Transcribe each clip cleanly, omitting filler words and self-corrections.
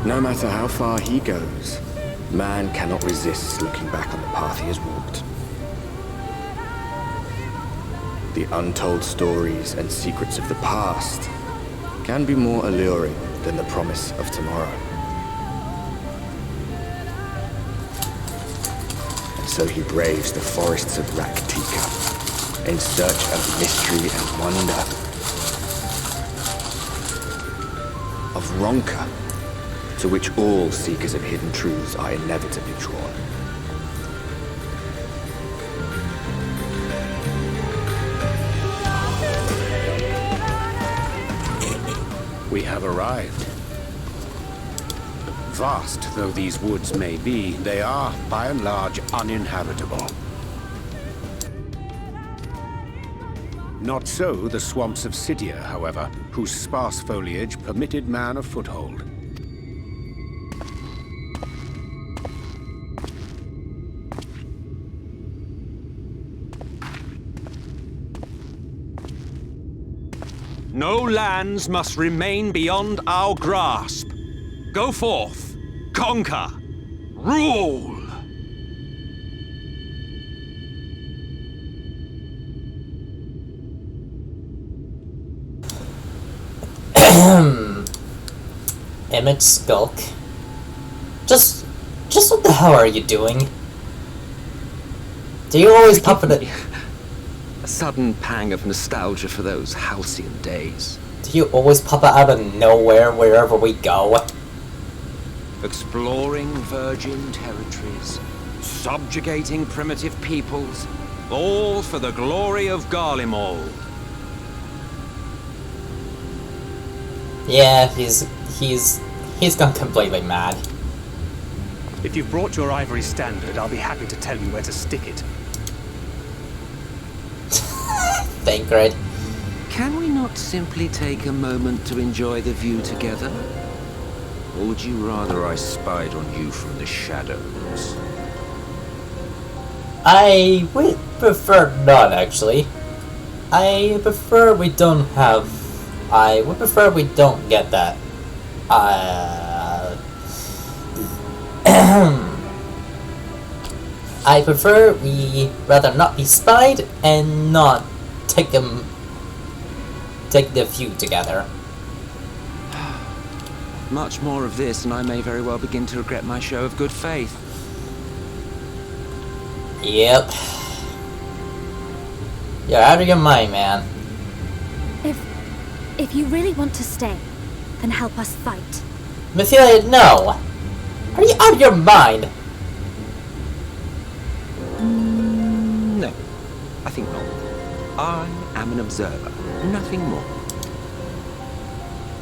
No matter how far he goes, man cannot resist looking back on the path he has walked. The untold stories and secrets of the past can be more alluring than the promise of tomorrow. And so he braves the forests of Raktika in search of mystery and wonder. Of Ronka, to which all seekers of hidden truths are inevitably drawn. We have arrived. Vast though these woods may be, they are, by and large, uninhabitable. Not so the swamps of Sidia, however, whose sparse foliage permitted man a foothold. No lands must remain beyond our grasp. Go forth, conquer, rule! Emmett Skulk. Just what the hell are you doing? Do you always pop it? A sudden pang of nostalgia for those halcyon days. Do you always pop it out of nowhere wherever we go? Exploring virgin territories, subjugating primitive peoples, all for the glory of Garlemald. Yeah, he's gone completely mad. If you've brought your ivory standard, I'll be happy to tell you where to stick it. Thancred. Can we not simply take a moment to enjoy the view together? Or would you rather I spied on you from the shadows? I would prefer not, actually. I would prefer we don't get that. I prefer we rather not be spied and not take the view together. Much more of this, and I may very well begin to regret my show of good faith. Yep. You're out of your mind, man. If you really want to stay, then help us fight. Mephilia, no! Are you out of your mind? No, I think not. I am an observer, nothing more.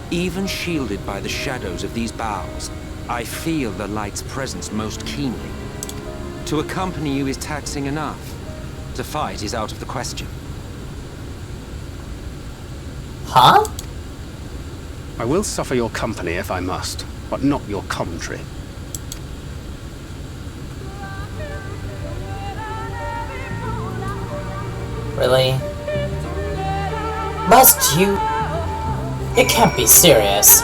Even shielded by the shadows of these boughs, I feel the light's presence most keenly. To accompany you is taxing enough. To fight is out of the question. Huh? I will suffer your company if I must, but not your commentary. Really? Must you? It can't be serious.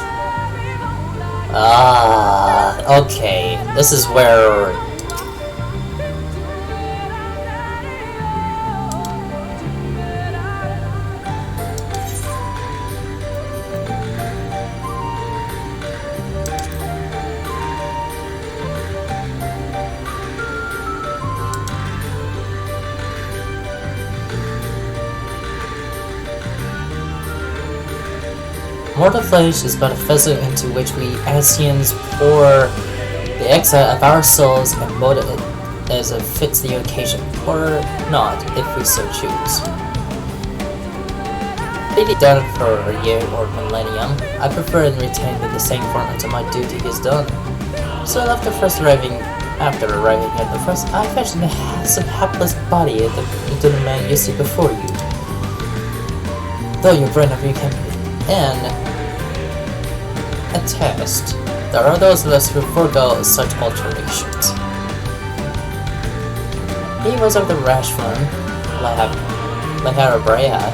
Okay. This is where... Mortal flesh is but a vessel into which we Asians pour the exile of our souls and mold it as it fits the occasion, or not, if we so choose. Being done for a year or millennium, I prefer and retain in the same form until my duty is done. So after arriving at the first, I fashioned a handsome, hapless body into the man you see before you. Though your brain of you can attest, there are those of us who forego such alterations. He was of the rash one, Laharabrea,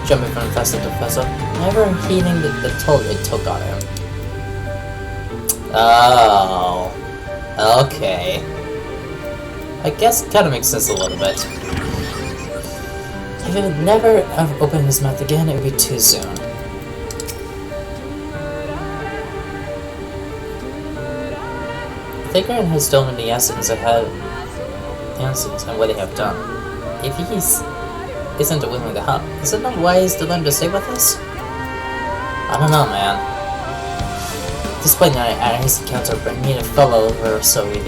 jumping from vessel to vessel, never heeding the toll it took on him. Oh. Okay. I guess it kind of makes sense a little bit. If it would never have opened his mouth again, it would be too soon. Figuring has stolen the essence and what they have done. If he isn't willing to help, is it not wise to let him to stay with us? I don't know, man. Despite his encounter bring me to fellow over so we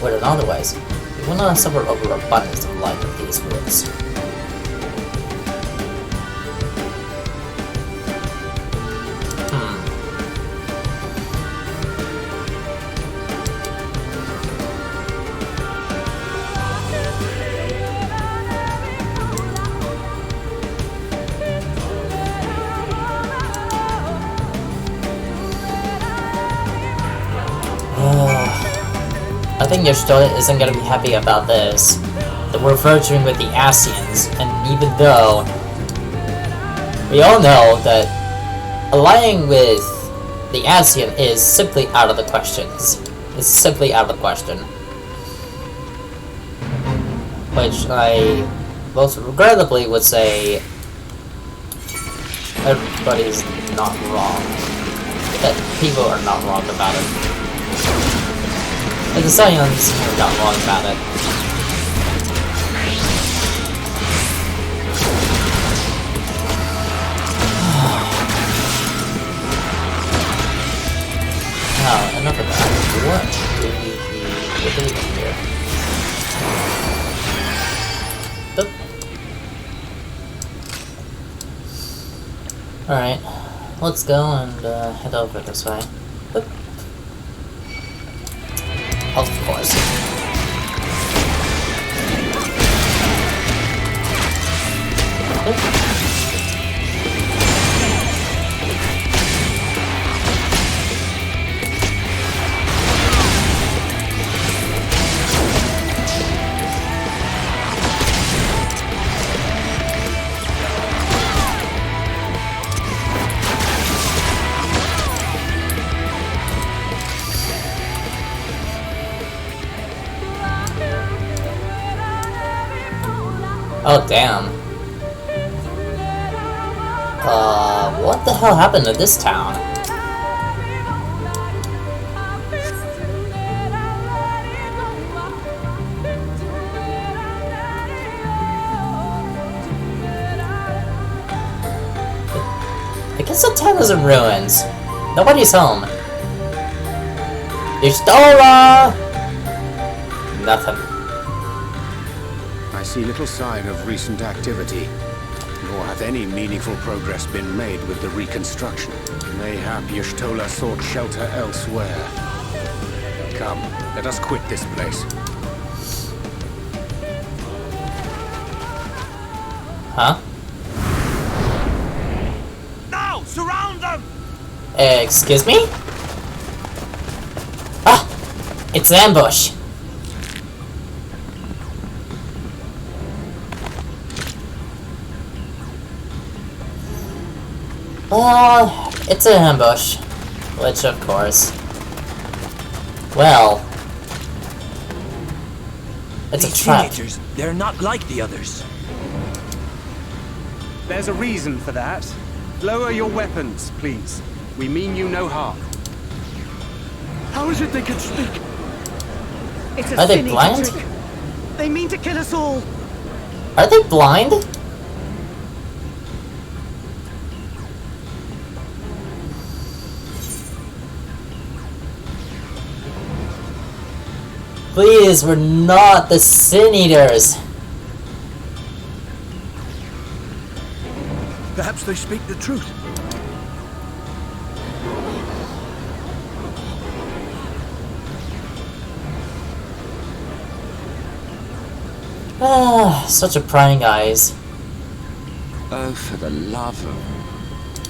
would otherwise, we will not suffer over abundance of light of these woods. I think your story isn't gonna be happy about this. That we're virtuing with the Asians, and even though we all know that allying with the ASEAN is simply out of the question. It's simply out of the question. Which I most regrettably would say everybody's not wrong. That people are not wrong about it. Like the Science are not wrong about it. Now, enough of that. What do we do here? Boop. Alright, let's go and head over this way. Boop. Of course. Oh, damn. What the hell happened to this town? I guess the town is in ruins. Nobody's home. Yustola! Nothing. I see little sign of recent activity, nor hath any meaningful progress been made with the reconstruction. Mayhap Y'shtola sought shelter elsewhere. Come, let us quit this place. Huh? Now, surround them! Excuse me? Ah! It's an ambush! It's an ambush. Which, of course. Well. It's a trap. Teenagers, they're not like the others. There's a reason for that. Lower your weapons, please. We mean you no harm. How is it they can speak? It's a Are they Sin Eater blind? trick. They mean to kill us all. Are they blind? Please, we're not the Sin Eaters. Perhaps they speak the truth. Ah, such a prying eyes. Oh, for the love of...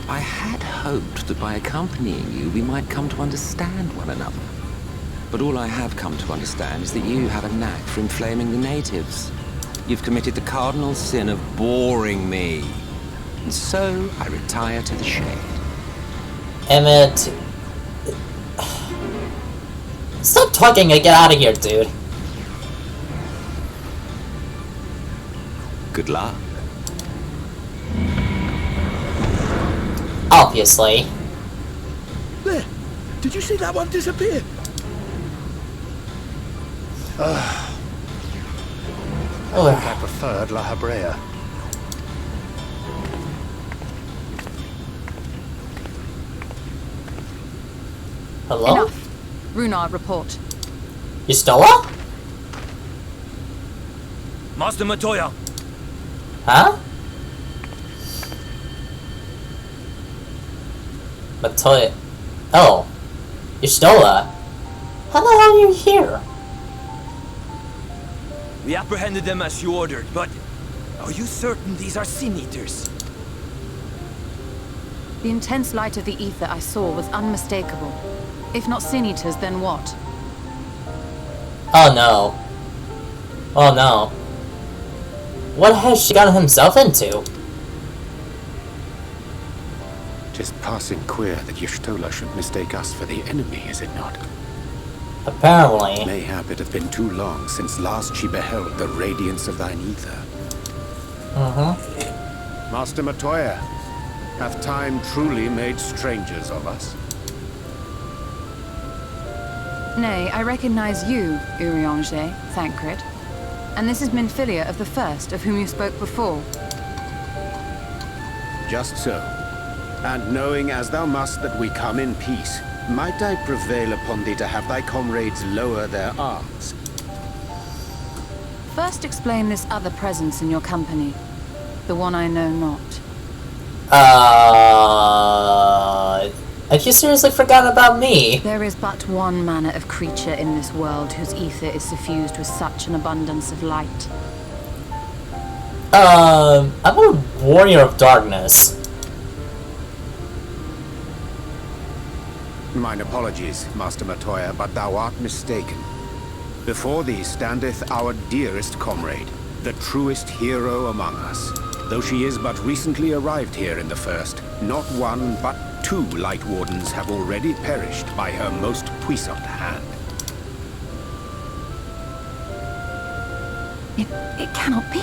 I had hoped that by accompanying you, we might come to understand one another. But all I have come to understand is that you have a knack for inflaming the natives. You've committed the cardinal sin of boring me. And so, I retire to the shade. Emmett... Stop talking and get out of here, dude. Good luck. Obviously. There! Did you see that one disappear? Oh, I preferred La Habrea. hello? Enough. Runar, report. You stole her? Master Matoya, Huh? Matoya. Oh. You stole her? How the hell are you here? we apprehended them as you ordered, but are you certain these are sin eaters? The intense light of the ether I saw was unmistakable. If not sin eaters, then what? Oh no. Oh no. What has she gotten himself into? Tis passing queer that Y'shtola should mistake us for the enemy, is it not? Apparently. Mayhap it hath been too long since last she beheld the radiance of thine ether. Master Matoya, hath time truly made strangers of us? Nay, I recognize you, Urianger, Thancred. And this is Minfilia of the First, of whom you spoke before. Just so. And knowing as thou must that we come in peace, might I prevail upon thee to have thy comrades lower their arms? First explain this other presence in your company. The one I know not. Have you seriously forgotten about me? There is but one manner of creature in this world whose ether is suffused with such an abundance of light. I'm a warrior of darkness. Mine apologies, Master Matoya, but thou art mistaken. Before thee standeth our dearest comrade, the truest hero among us. Though she is but recently arrived here in the First, not one but 2 Light Wardens have already perished by her most puissant hand. It cannot be.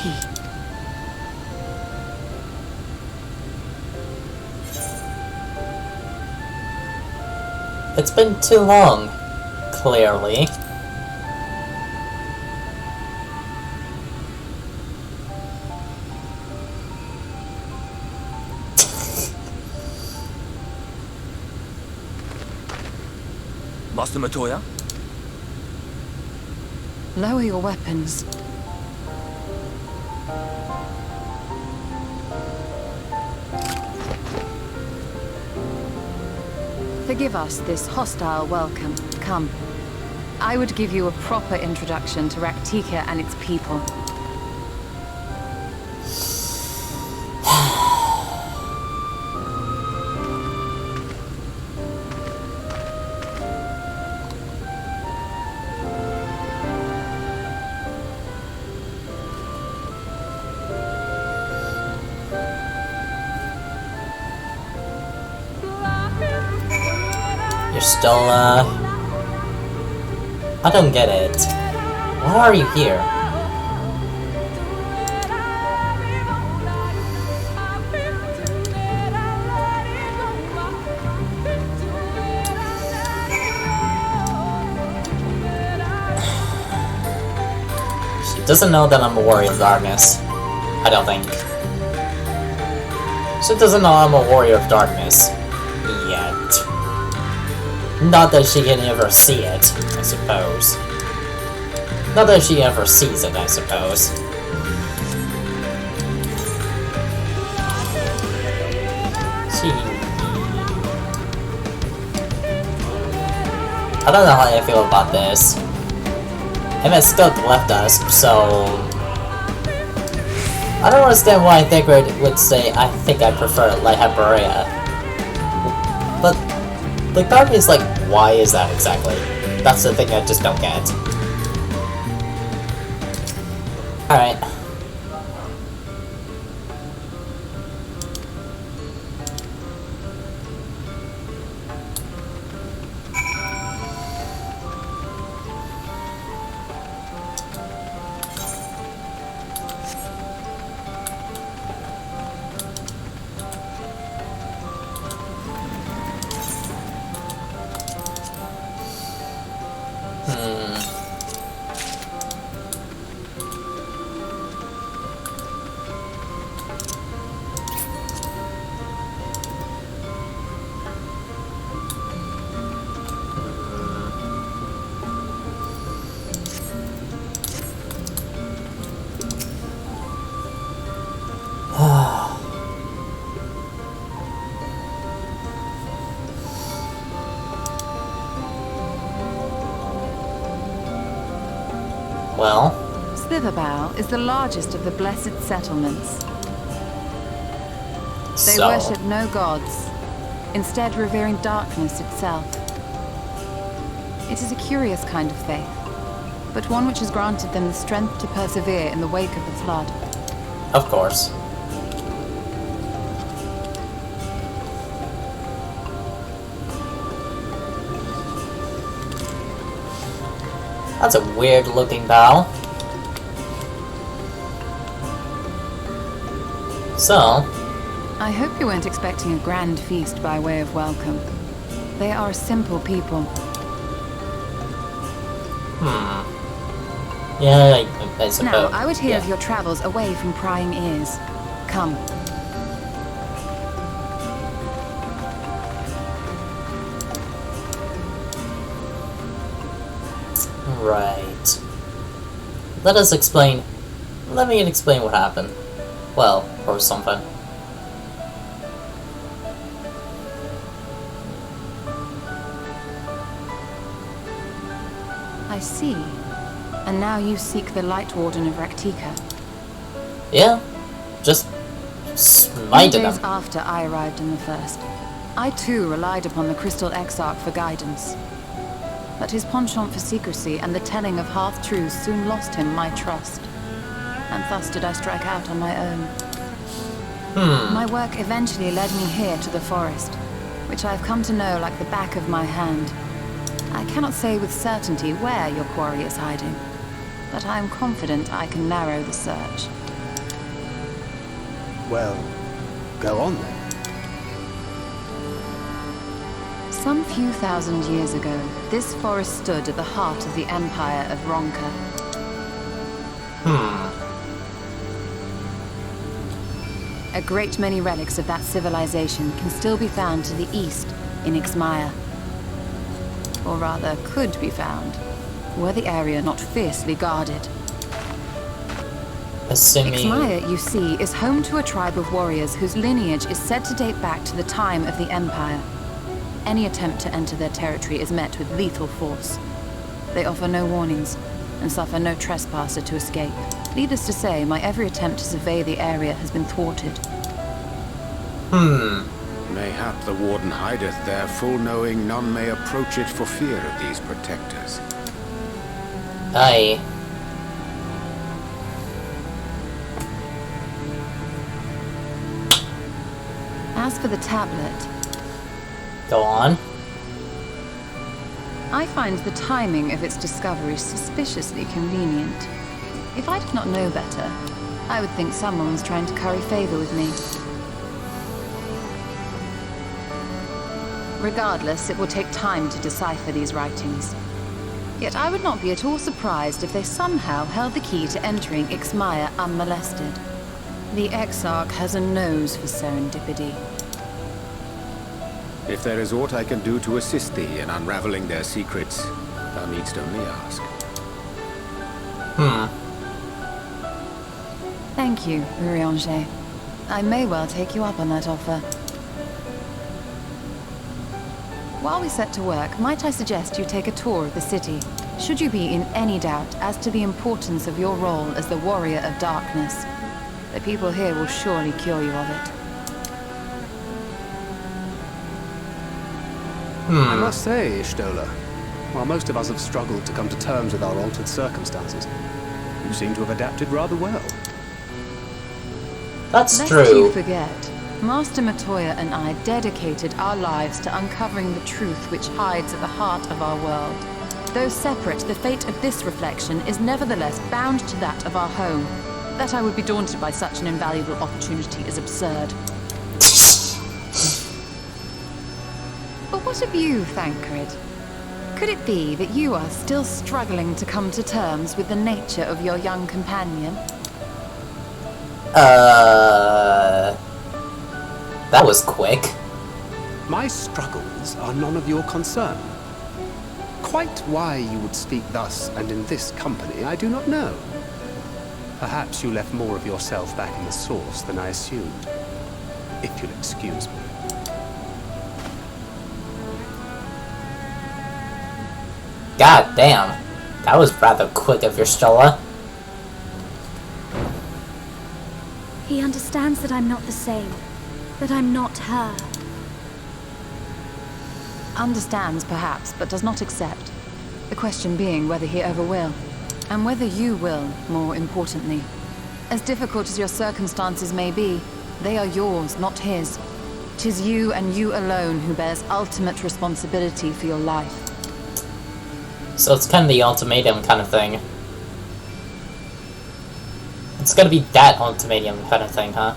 It's been too long, clearly. Master Matoya? Lower your weapons. Forgive us this hostile welcome. Come. I would give you a proper introduction to Raktika and its people. You're still, I don't get it. Why are you here? She doesn't know that I'm a warrior of darkness. I don't think. She doesn't know I'm a warrior of darkness. Yet. Not that she can ever see it, I suppose. Not that she ever sees it, I suppose. I don't know how I feel about this. Emmett Scout left us, so... I don't understand why Thancred would say, I think I prefer La Habrea. But... the part of me is like, why is that exactly? That's the thing I just don't get. Alright. Well, Slitherbow is the largest of the blessed settlements. They so worship no gods, instead revering darkness itself. It is a curious kind of faith, but one which has granted them the strength to persevere in the wake of the flood. of course. That's a weird looking bow. So, I hope you weren't expecting a grand feast by way of welcome. They are a simple people. yeah, I suppose. Now, I would hear yeah. of your travels away from prying ears. Come. Right. Let me explain what happened. Well, or something. I see. And now you seek the Light Warden of Raktika. Yeah, just smited Days him. after I arrived in the First, I too relied upon the Crystal Exarch for guidance. But his penchant for secrecy and the telling of half-truths soon lost him my trust. And thus did I strike out on my own. My work eventually led me here to the forest, which I have come to know like the back of my hand. I cannot say with certainty where your quarry is hiding, but I am confident I can narrow the search. Well, go on then. Some few thousand years ago, this forest stood at the heart of the Empire of Ronka. A great many relics of that civilization can still be found to the east in Ixmaya. Or rather, could be found, were the area not fiercely guarded. Assuming... Ixmaya, you see, is home to a tribe of warriors whose lineage is said to date back to the time of the Empire. Any attempt to enter their territory is met with lethal force. They offer no warnings, and suffer no trespasser to escape. Needless to say, my every attempt to survey the area has been thwarted. Mayhap the Warden hideth there, full knowing none may approach it for fear of these protectors. Aye. As for the tablet, Go on. I find the timing of its discovery suspiciously convenient. If I did not know better, I would think someone was trying to curry favor with me. Regardless, it will take time to decipher these writings. Yet I would not be at all surprised if they somehow held the key to entering Ixmaya unmolested. The Exarch has a nose for serendipity. If there is aught I can do to assist thee in unraveling their secrets, thou needst only ask. Thank you, Urianger. I may well take you up on that offer. While we set to work, might I suggest you take a tour of the city, should you be in any doubt as to the importance of your role as the Warrior of Darkness. The people here will surely cure you of it. I must say, Ishtola, while most of us have struggled to come to terms with our altered circumstances, you seem to have adapted rather well. That's Lest true. you forget, Master Matoya and I dedicated our lives to uncovering the truth which hides at the heart of our world. Though separate, the fate of this reflection is nevertheless bound to that of our home. That I would be daunted by such an invaluable opportunity is absurd. But what of you, Thancred? Could it be that you are still struggling to come to terms with the nature of your young companion? That was quick. My struggles are none of your concern. Quite why you would speak thus and in this company, I do not know. Perhaps you left more of yourself back in the source than I assumed. If you'll excuse me. God damn. That was rather quick of your Stola. He understands that I'm not the same. That I'm not her. Understands, perhaps, but does not accept. The question being whether he ever will. And whether you will, more importantly. As difficult as your circumstances may be, they are yours, not his. 'Tis you and you alone who bears ultimate responsibility for your life. So it's kind of the ultimatum kind of thing. It's gonna be that ultimatum kind of thing, huh?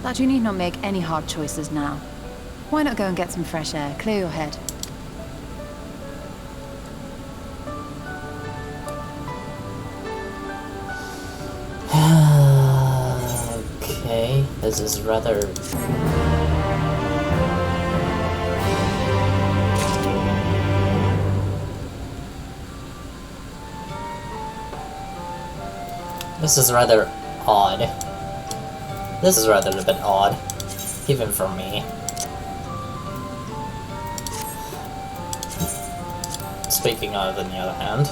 But you need not make any hard choices now. Why not go and get some fresh air, clear your head? Okay, this is rather... This is rather odd. This is rather a bit odd, even for me. Speaking of, on the other hand.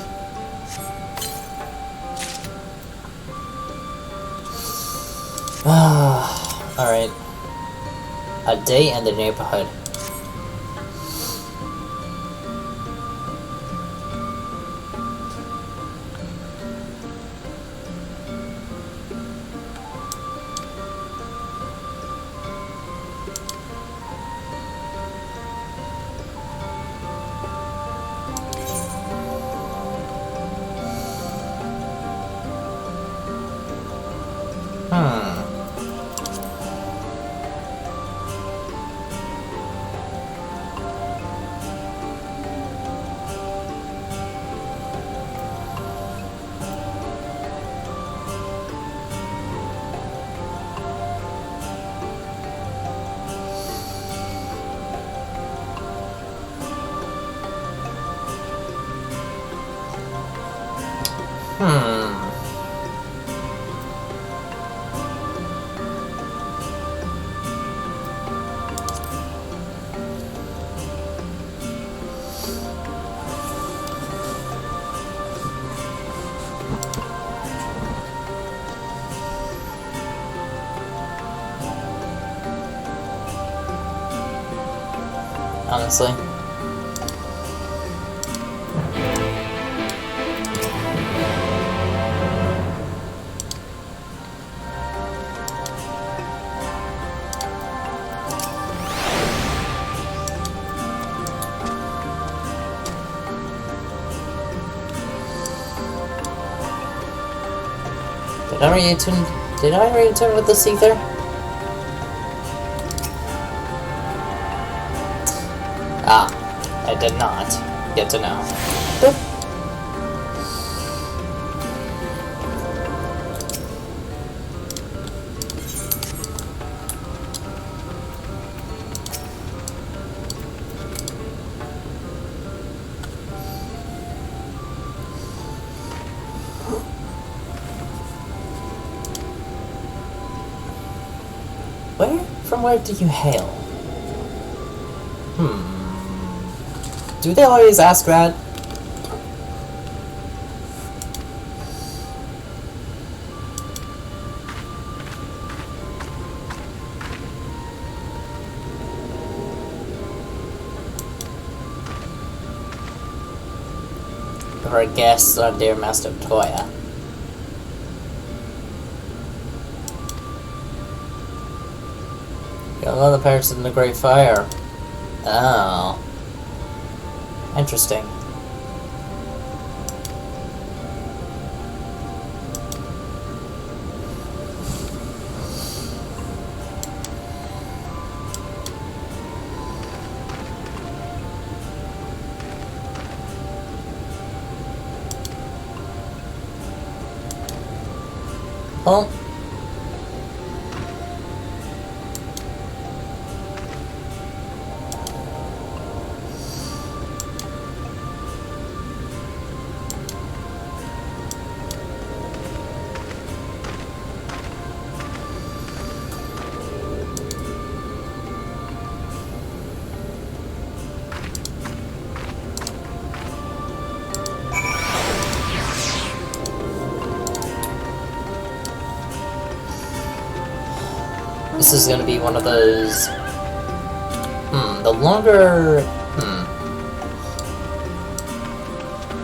Alright. A day in the neighborhood. Honestly. Did I return with this ether? Ah, I did not. Get to know. Boop. From where do you hail? Do they always ask that? Our guests are dear Master Toya. Young other parents in the Great Fire. Oh. Interesting. Well, this is gonna be one of those... the longer...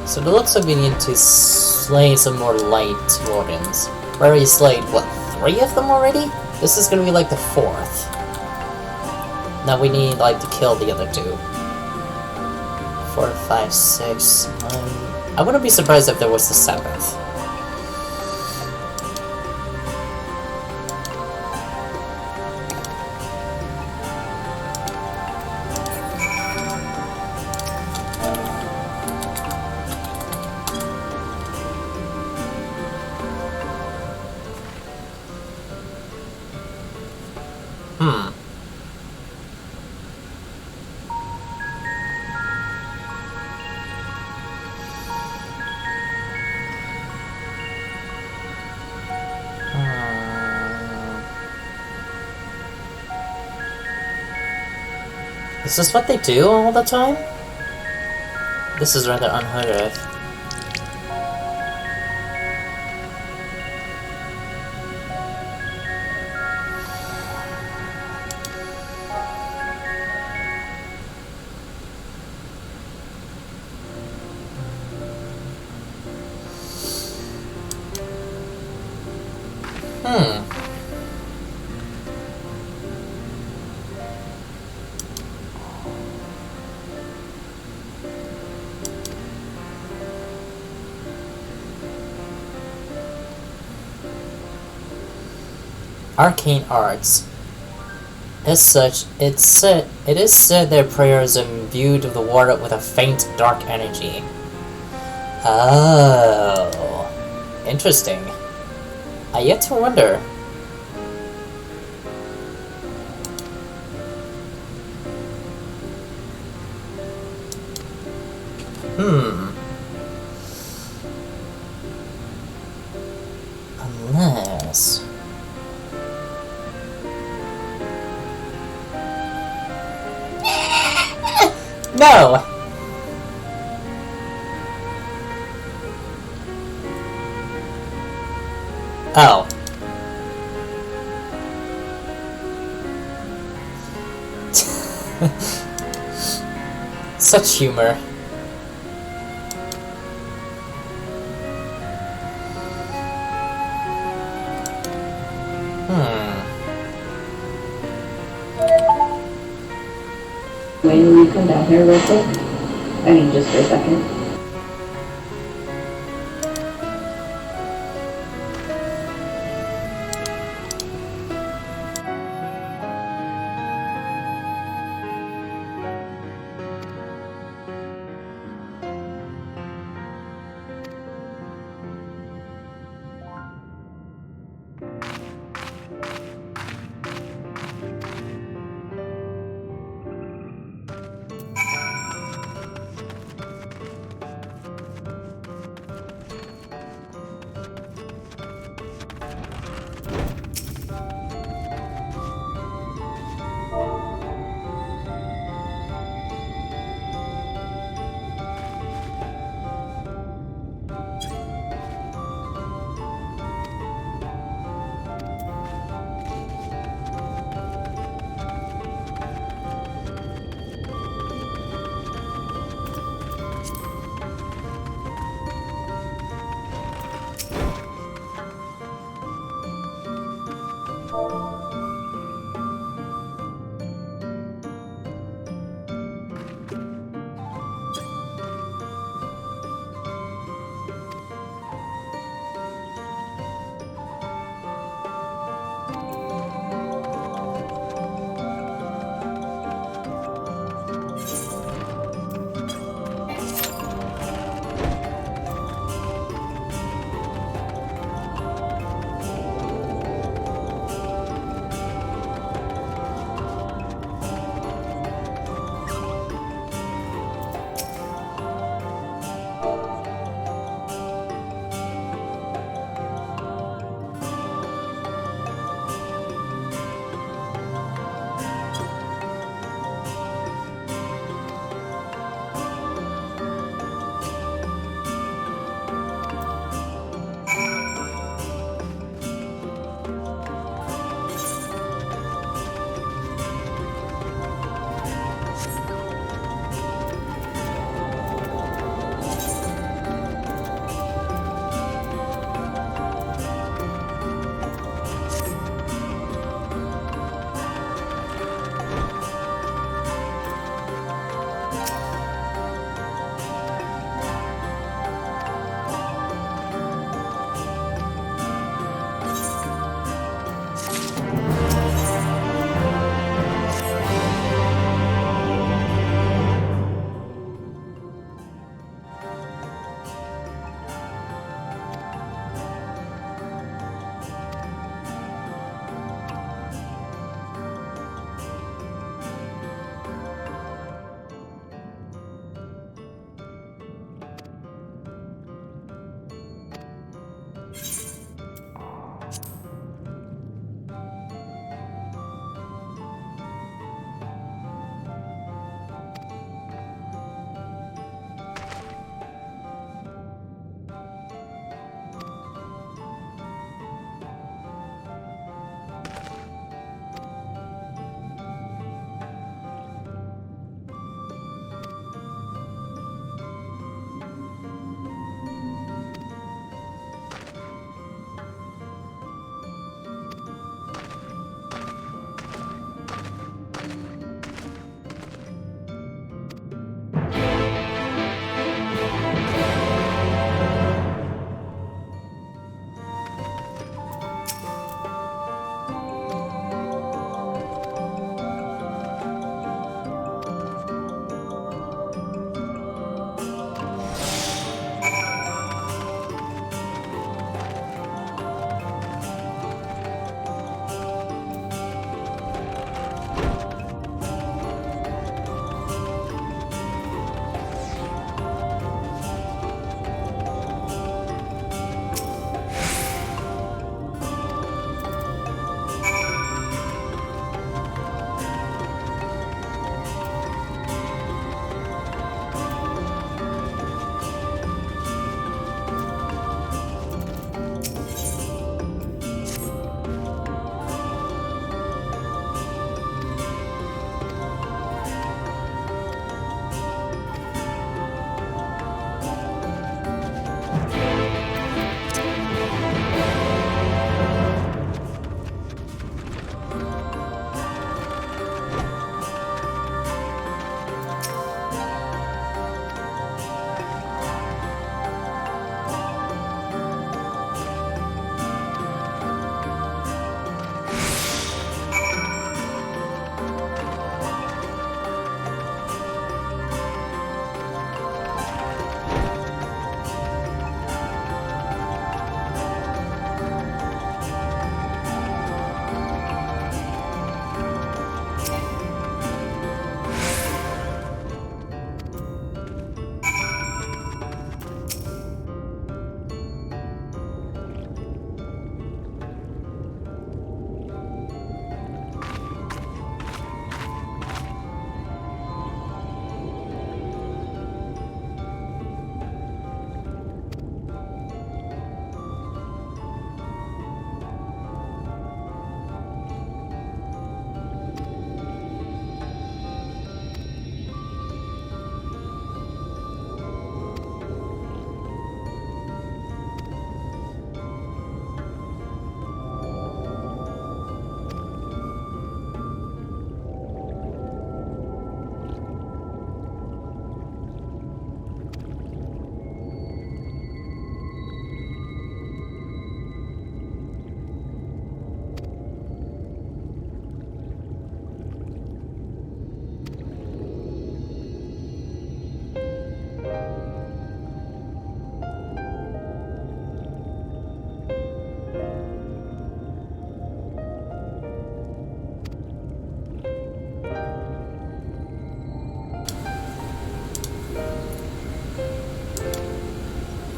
So it looks like we need to slay some more light wardens. We already slayed, what, 3 of them already? This is gonna be like the 4th. Now we need, like, to kill the other 2. 4, 5, 6... I wouldn't be surprised if there was the 7th. Is this what they do all the time? This is rather unheard of. Arcane arts. As such, it is said their prayers imbued the water with a faint, dark energy. Oh, interesting. I yet to wonder. Unless... No! Oh. Such humor. Wayne, will you come down here real quick? I mean, just for a second.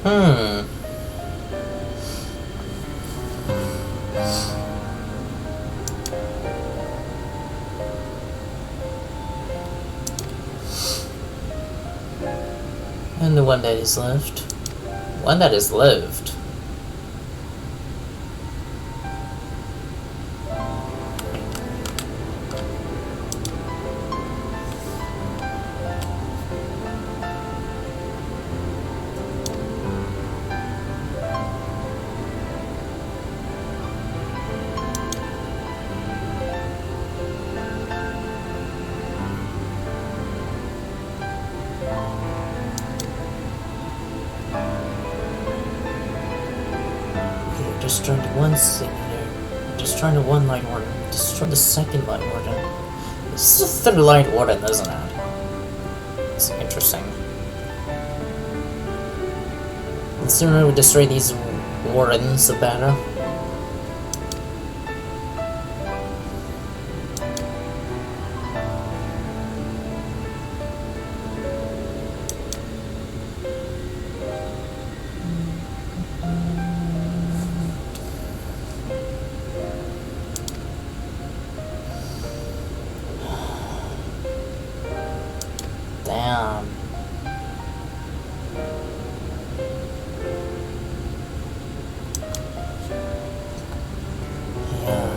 And the one that is left. One that is lived. Destroy the one Senator. Destroy the one Light Warden. Destroy the second Light Warden. This is the third Light Warden, isn't it? It's interesting. The sooner we destroy these Wardens, the better. Damn. Yeah.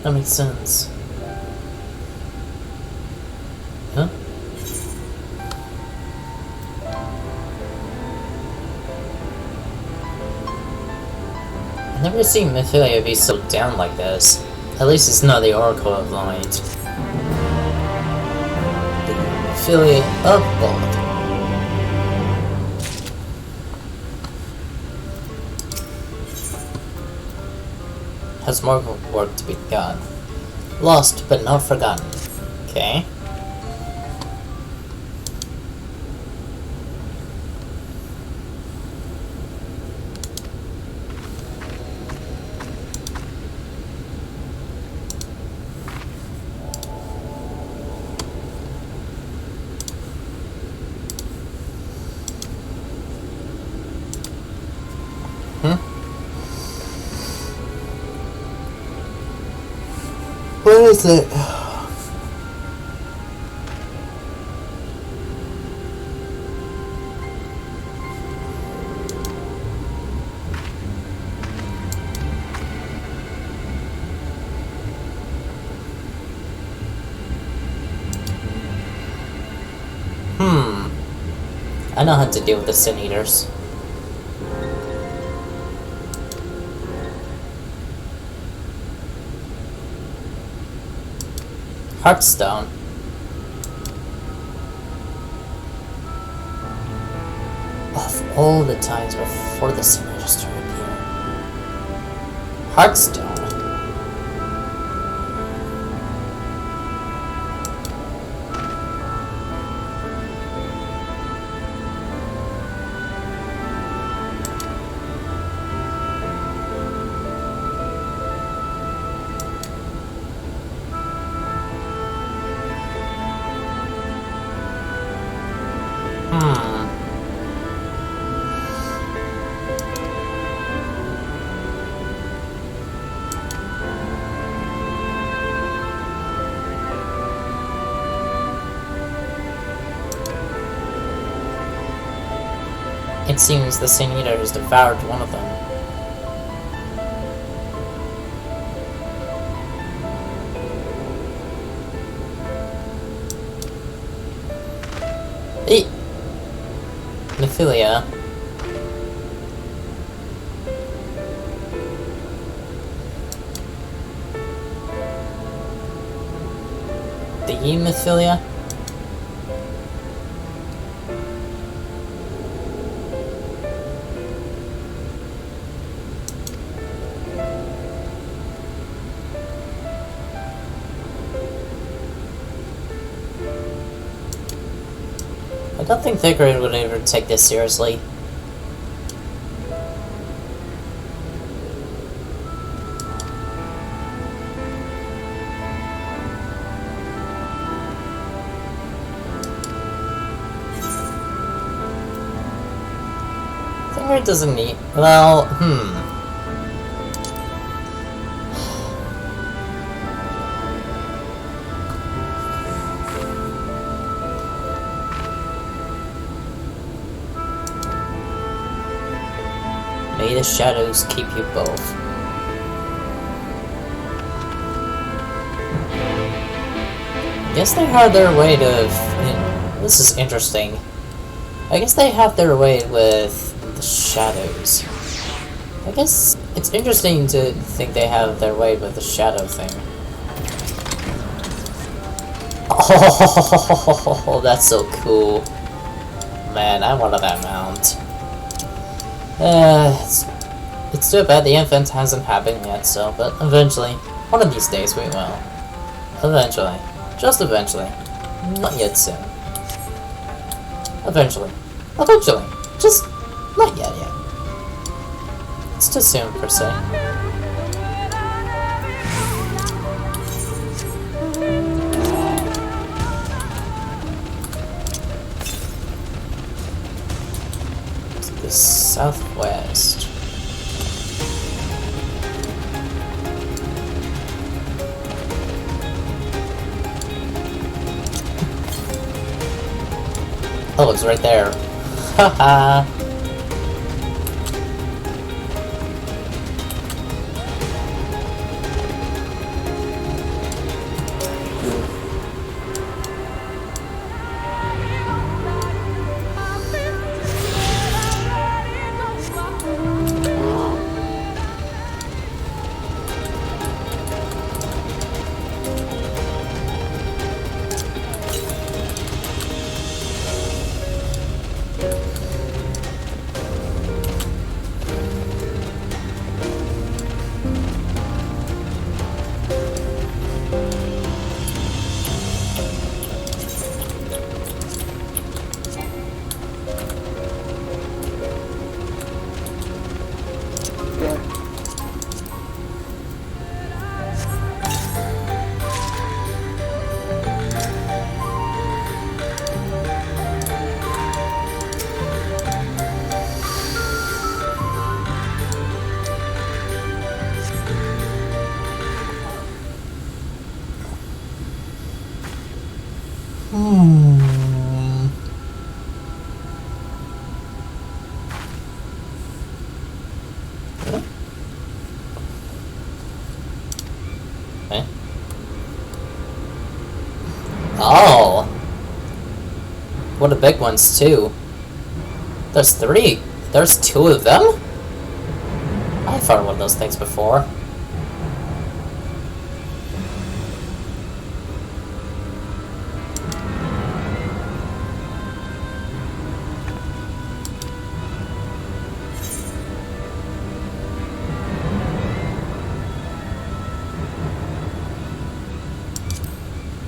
That makes sense. Huh? I've never seen Mythilia be so down like this. At least it's not the Oracle of Light. The Mythilia of Gold. Has more work to be done. Lost but not forgotten. Okay. What is it? I know how to deal with the Sin Eaters. Heartstone. Of all the times before the Sin Eaters to appear. Heartstone. It seems the Sin Eater has devoured one of them. Eat! Nephilia. The Nephilia? I don't think Thickerin would ever take this seriously. Whatever it doesn't need. Well, May the shadows keep you both. I guess they have their way to... This is interesting. I guess they have their way with the shadows. I guess it's interesting to think they have their way with the shadow thing. Oh, that's so cool. Man, I wanted that mount. It's too bad the event hasn't happened yet, so, but eventually. One of these days we will. Eventually. Just eventually. Not yet soon. Eventually. Eventually. Just not yet. It's too soon, per se. To the southwest. Oh, it's right there. Haha. Oh! What a big ones, too. There's 3. There's 2 of them? I found one of those things before.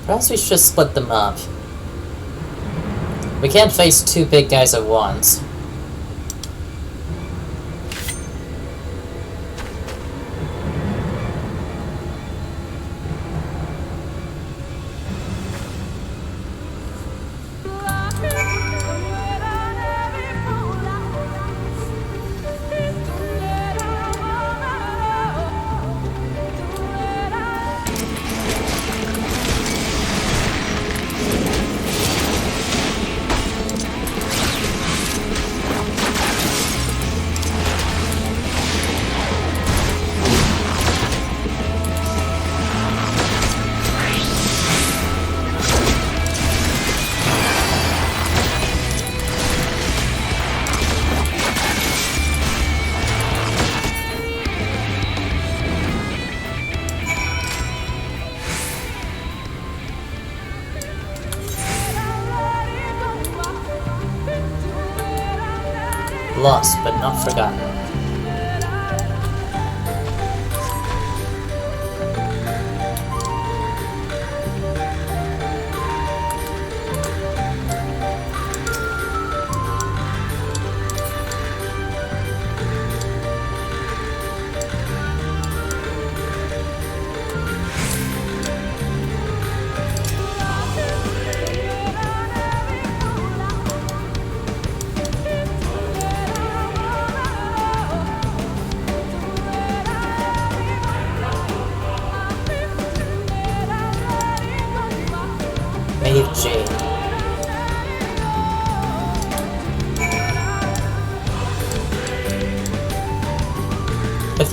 Perhaps we should split them up. We can't face 2 big guys at once. Lost, but not forgotten.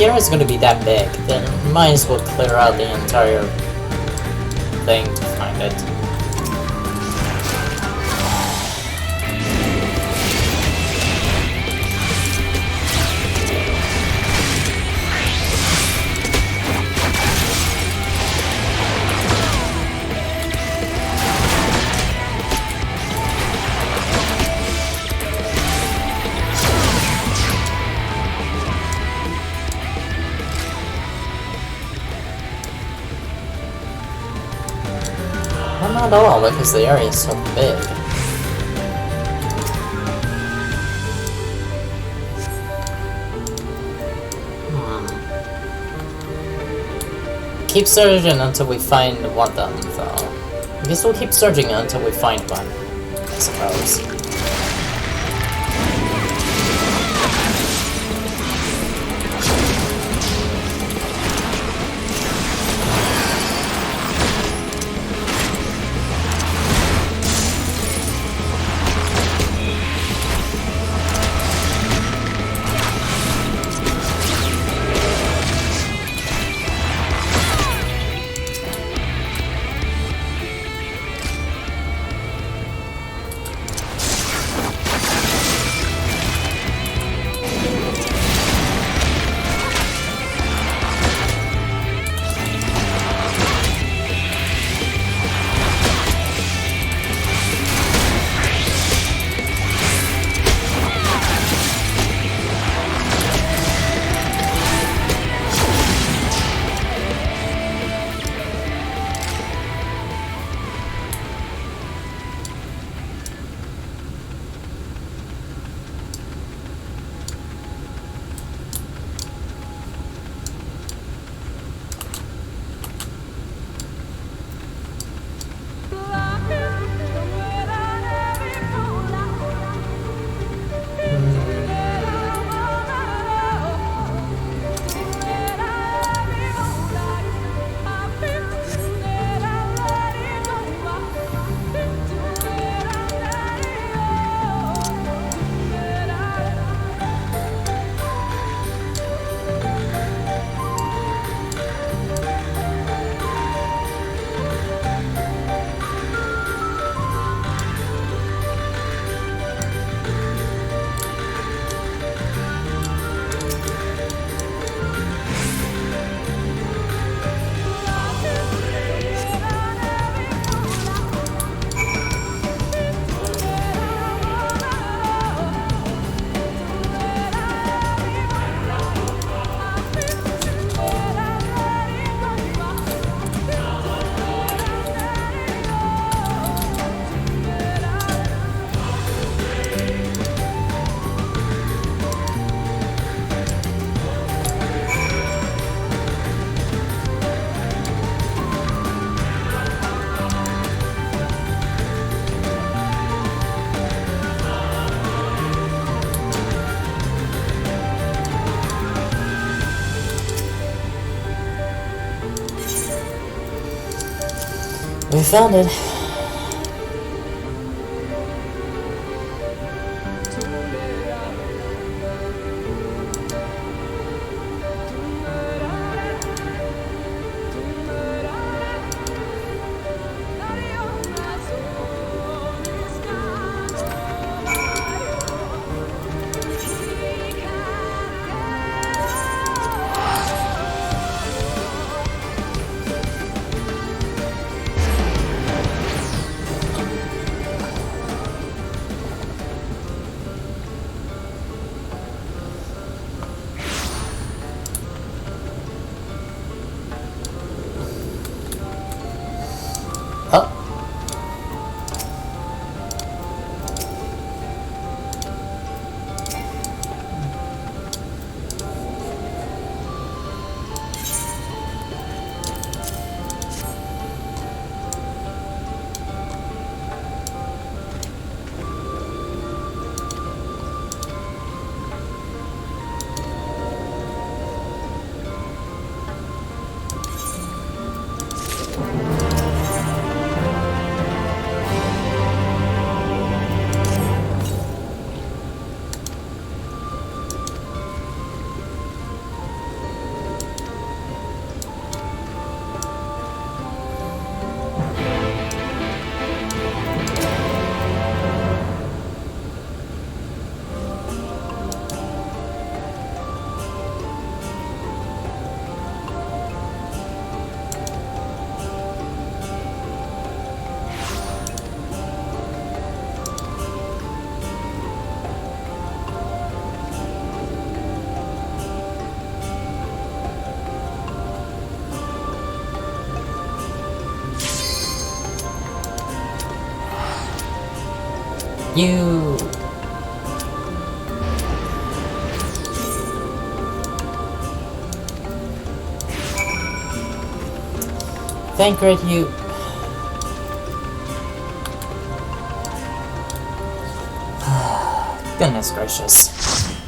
the area is going to be that big, then might as well clear out the entire thing to find it. Well, not all, because the area is so big. Keep searching until we find one of them, though. I guess we'll keep searching until we find one, I suppose. We found it. You... Thancred, you... Goodness gracious.